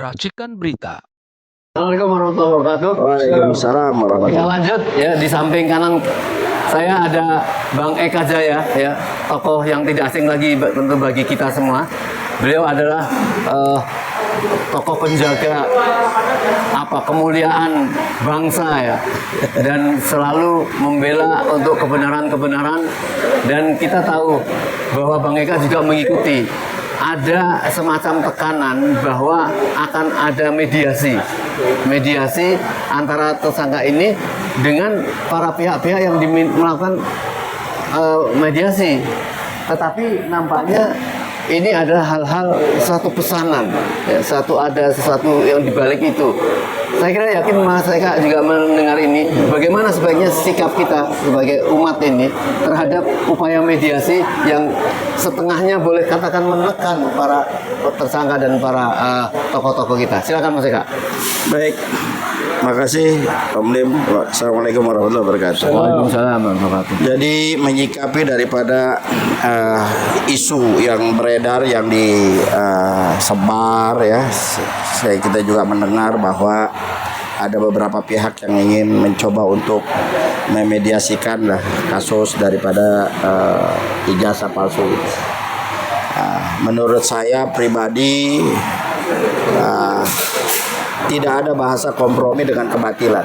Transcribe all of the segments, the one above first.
Racikan Berita. Assalamualaikum warahmatullahi wabarakatuh. Waalaikumsalam warahmatullahi Ya, lanjut ya, di samping kanan saya ada Bang Eka Jaya, ya, tokoh yang tidak asing lagi tentu bagi kita semua. Beliau adalah tokoh penjaga kemuliaan bangsa, ya, dan selalu membela untuk kebenaran-kebenaran. Dan kita tahu bahwa Bang Eka juga mengikuti ada semacam tekanan bahwa akan ada mediasi antara tersangka ini dengan para pihak-pihak yang melakukan mediasi. Tetapi nampaknya ini adalah hal-hal suatu pesanan, ya, ada sesuatu yang dibalik itu. Saya kira yakin Mas Eka juga mendengar ini. Bagaimana sebaiknya sikap kita sebagai umat ini terhadap upaya mediasi yang setengahnya boleh katakan menekan para tersangka dan para tokoh-tokoh kita. Silakan Mas Eka. Baik, makasih Om Lim. Assalamualaikum warahmatullahi wabarakatuh. Waalaikumsalam warahmatullahi wabarakatuh. Jadi menyikapi daripada isu yang beredar, yang disebar, ya, kita juga mendengar bahwa ada beberapa pihak yang ingin mencoba untuk memediasikan kasus daripada ijazah palsu. Menurut saya pribadi tidak ada bahasa kompromi dengan kebatilan.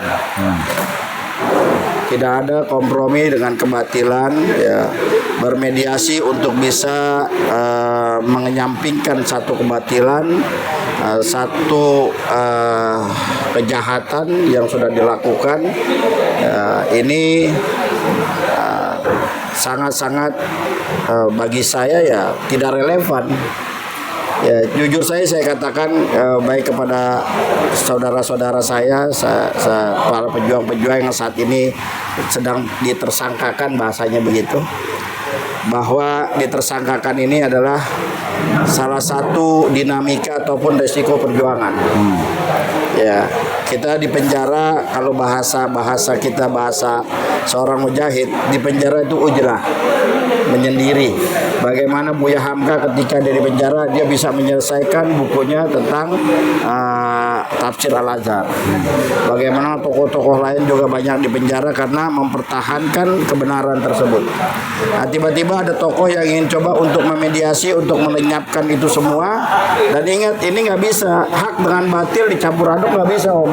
Tidak ada kompromi dengan kebatilan, ya. Bermediasi untuk bisa menyampingkan satu kebatilan, satu kejahatan yang sudah dilakukan. Ini sangat-sangat bagi saya ya tidak relevan. Ya, jujur saya katakan baik kepada saudara-saudara saya, para pejuang-pejuang yang saat ini sedang ditersangkakan, bahasanya begitu, bahwa ditersangkakan ini adalah salah satu dinamika ataupun resiko perjuangan. Ya, kita di penjara, kalau bahasa kita, bahasa seorang mujahid, di penjara itu ujlah, menyendiri. Bagaimana Buya Hamka ketika dia di penjara, dia bisa menyelesaikan bukunya tentang tafsir Al-Azhar. Bagaimana tokoh-tokoh lain juga banyak di penjara karena mempertahankan kebenaran tersebut. Nah, tiba-tiba ada tokoh yang ingin coba untuk memediasi, untuk melenyapkan itu semua. Dan ingat, ini nggak bisa, hak dengan batil dicampur aduk, nggak bisa, Om.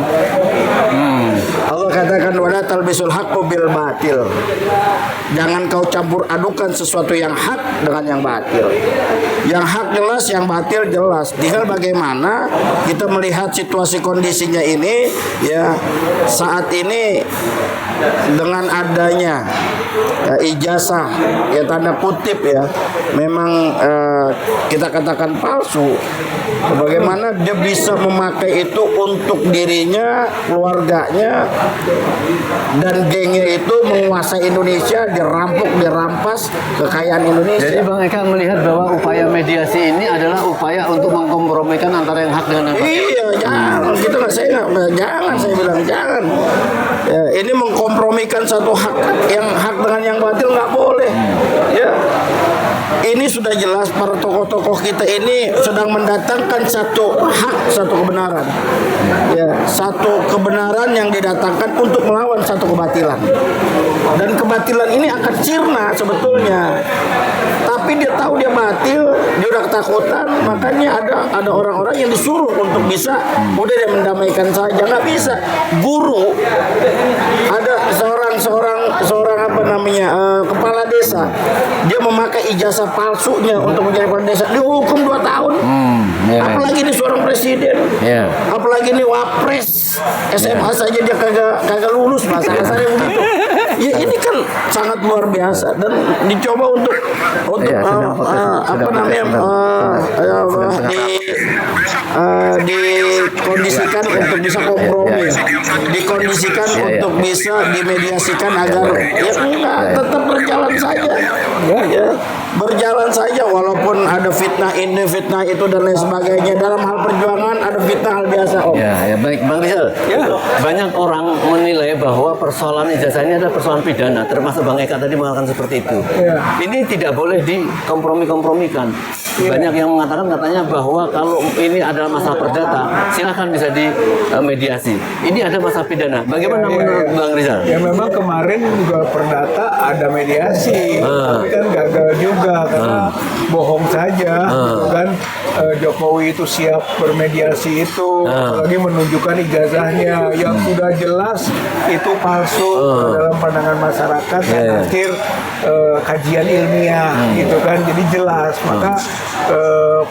Allah katakan wala talbisul haqqo bil batil. Jangan kau campur adukan sesuatu yang hak dengan yang batil. Yang hak jelas, yang batil jelas. Tinggal bagaimana kita melihat situasi kondisinya ini, ya, saat ini dengan adanya ijazah, ya, tanda kutip, ya, memang kita katakan palsu. Bagaimana dia bisa memakai itu untuk dirinya, keluarganya, dan gengnya itu menguasai Indonesia, dirampas kekayaan Indonesia. Jadi Bang Eka melihat bahwa upaya mediasi ini adalah upaya untuk mengkompromikan antara yang hak dengan yang batil. Iya, jangan gitu lah, saya bilang jangan. Ya, ini mengkompromikan satu hak, yang hak dengan yang batil nggak boleh. Ya, ini sudah jelas para tokoh-tokoh kita ini sedang mendatangkan satu hak, satu kebenaran. Ya, satu kebenaran yang didatangkan untuk melawan satu kebatilan. Dan kebatilan ini akan sirna sebetulnya. Tapi dia tahu dia batil, dia udah ketakutan, makanya ada orang-orang yang disuruh untuk bisa udah dia mendamaikan saja, nggak bisa. Guru, ada seorang apa namanya, kepala desa, dia memakai ijazah palsunya untuk menjadi kepala desa, dihukum 2 tahun. Apalagi ini seorang presiden, apalagi ini wapres, SMA saja dia kagak lulus, bahasa-bahasanya begitu. Ya, ini kan sangat luar biasa dan dicoba untuk dikondisikan untuk bisa kompromi, dikondisikan untuk bisa dimediasikan agar ya enggak, tetap berjalan saja, ya, berjalan saja walaupun ada fitnah ini, fitnah itu dan lain sebagainya. Dalam hal perjuangan ada fitnah, hal biasa, Om. Ya, baik Bang Rizal. Ya. Banyak orang menilai bahwa persoalan ijazah ini adalah persoalan pidana, termasuk Bang Eka tadi mengatakan seperti itu. Ini tidak boleh dikompromi-kompromikan. banyak yang mengatakan katanya bahwa kalau ini adalah masalah perdata, silakan bisa dimediasi. Ini ada masalah pidana. Bagaimana menurut Bang Rizal? Ya memang kemarin juga perdata ada mediasi, tapi kan gagal juga karena bohong saja, gitu kan. Jokowi itu siap bermediasi itu, apalagi menunjukkan ijazahnya yang sudah jelas itu palsu dalam pandangan masyarakat dan akhir kajian ilmiah, gitu kan. Jadi jelas, maka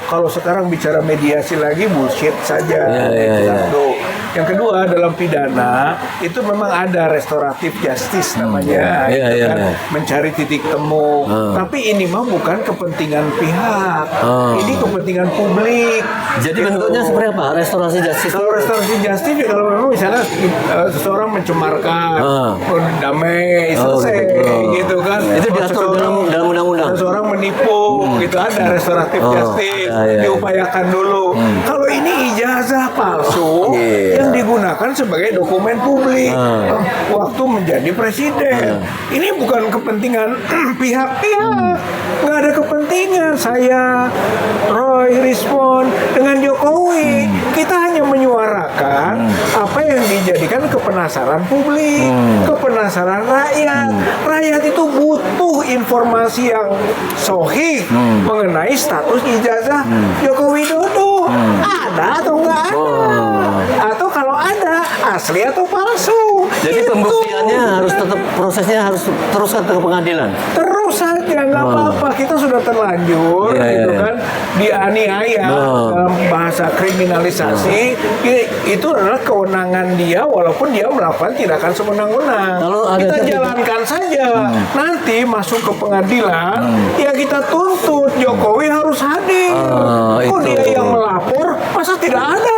kalau sekarang bicara mediasi lagi bullshit saja. Satu. Yang kedua, dalam pidana itu memang ada restoratif justice namanya, gitu kan, mencari titik temu. Tapi ini mah bukan kepentingan pihak, ini kepentingan publik. Jadi gitu. bentuknya seperti apa? Restorasi justice? Kalau restorasi justice ya kalau memang misalnya seseorang mencemarkan, damai, selesai, gitu kan. Itu diatur dalam undang-undang. Seseorang menipu, gitu ada restoratif justice, diupayakan dulu. Kalau ini ijazah palsu yang digunakan sebagai dokumen publik waktu menjadi presiden, ini bukan kepentingan pihak-pihak, nggak ada kepentingan. Saya Roy Rismon dengan Jokowi, kita hanya menyuarakan apa yang dijadikan kepenasaran publik, kepenasaran rakyat. Rakyat itu butuh informasi yang sahih mengenai status ijazah Joko Widodo. Ada atau enggak ada? Atau kalau ada, asli atau palsu? Jadi Itu. pembuktiannya harus tetap, prosesnya harus teruskan ke pengadilan. Terus saja, nggak apa-apa. Kita sudah terlanjur, gitu kan, dianiaya dalam bahasa kriminalisasi. Itu adalah kewenangan dia, walaupun dia melakukan tindakan sewenang-wenang. Kalau ada Kita jalankan saja. Nanti masuk ke pengadilan, ya kita tuntut Jokowi harus hadir. Kok itu. dia yang melapor, masa tidak ada?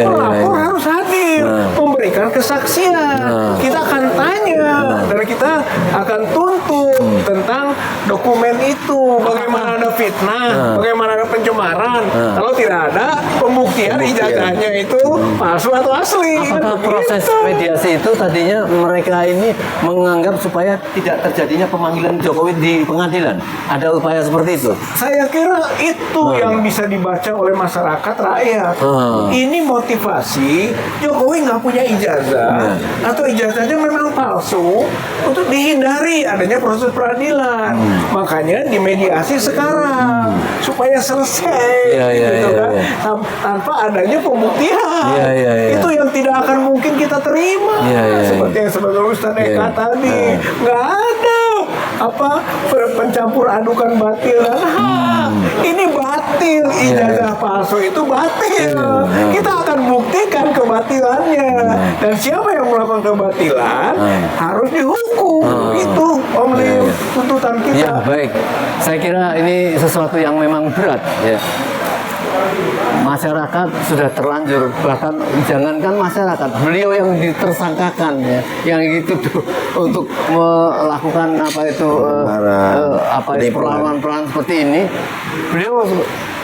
Melapor harus hadir, memberikan kesaksian. Kita akan tanya dan kita akan tuntut tentang dokumen itu. Bagaimana ada fitnah, bagaimana ada pencemaran. Kalau tidak ada pembuktian ijazahnya itu palsu atau asli. Apakah Kan proses begitu. mediasi itu tadinya mereka ini menganggap supaya tidak terjadinya pemanggilan Jokowi di pengadilan? Ada upaya seperti itu? Saya kira itu yang bisa dibaca oleh masyarakat rakyat. Ini motivasi Jokowi nggak punya ijazah atau ijazahnya memang palsu untuk dihindari adanya proses peradilan. Makanya dimediasi sekarang supaya selesai, gitu kan, tanpa adanya pembuktian. Itu yang tidak akan mungkin kita terima. Seperti yang sebelum Ustaz Eka tadi, nggak ada apa pencampur adukan batil dan hak. Ini batil, ijazah palsu itu batil. Kita akan buktikan kebatilannya, dan siapa yang melakukan kebatilan harus dihukum. Itu Om Lim, tuntutan kita. Ya, baik. Saya kira ini sesuatu yang memang berat, ya. Masyarakat sudah terlanjur, bahkan jangankan masyarakat, beliau yang ditersangkakan, ya, yang itu untuk melakukan apa itu perlawanan seperti ini, beliau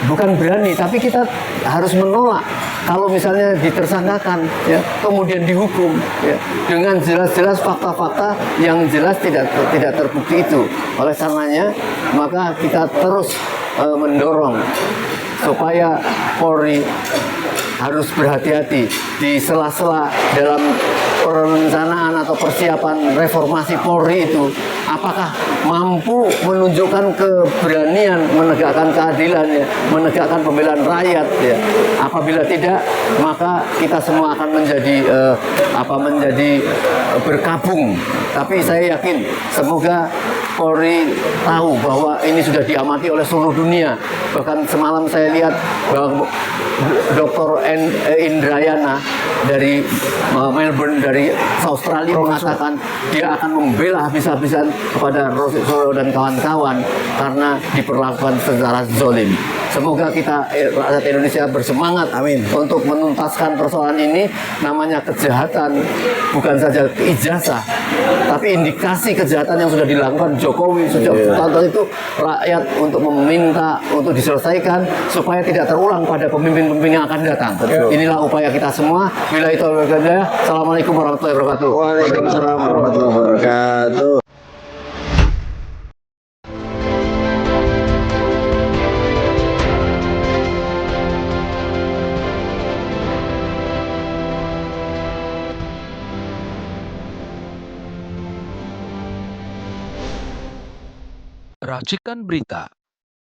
bukan berani, tapi kita harus menolak kalau misalnya ditersangkakan, ya, kemudian dihukum, ya, dengan jelas-jelas fakta-fakta yang jelas tidak terbukti itu. Oleh karenanya, maka kita terus mendorong supaya Polri harus berhati-hati di sela-sela dalam perencanaan atau persiapan reformasi Polri itu, apakah mampu menunjukkan keberanian menegakkan keadilan, ya, menegakkan pembelaan rakyat, ya. Apabila tidak, maka kita semua akan menjadi berkabung. Tapi saya yakin semoga Polri tahu bahwa ini sudah diamati oleh seluruh dunia. Bahkan semalam saya lihat bahwa Dr. Indrayana dari Melbourne, dari Australia, mengatakan dia akan membela habis-habisan kepada Rosi Solo dan kawan-kawan karena diperlakukan secara zolim. Semoga kita rakyat Indonesia bersemangat untuk menuntaskan persoalan ini. Namanya kejahatan bukan saja ijazah, tapi indikasi kejahatan yang sudah dilakukan Jokowi sejak tahun itu, rakyat untuk meminta untuk diselesaikan supaya tidak terulang pada pemimpin-pemimpin yang akan datang. Inilah upaya kita semua. Bila itu, Assalamualaikum warahmatullahi wabarakatuh. Waalaikumsalam warahmatullahi wabarakatuh. Racikan Berita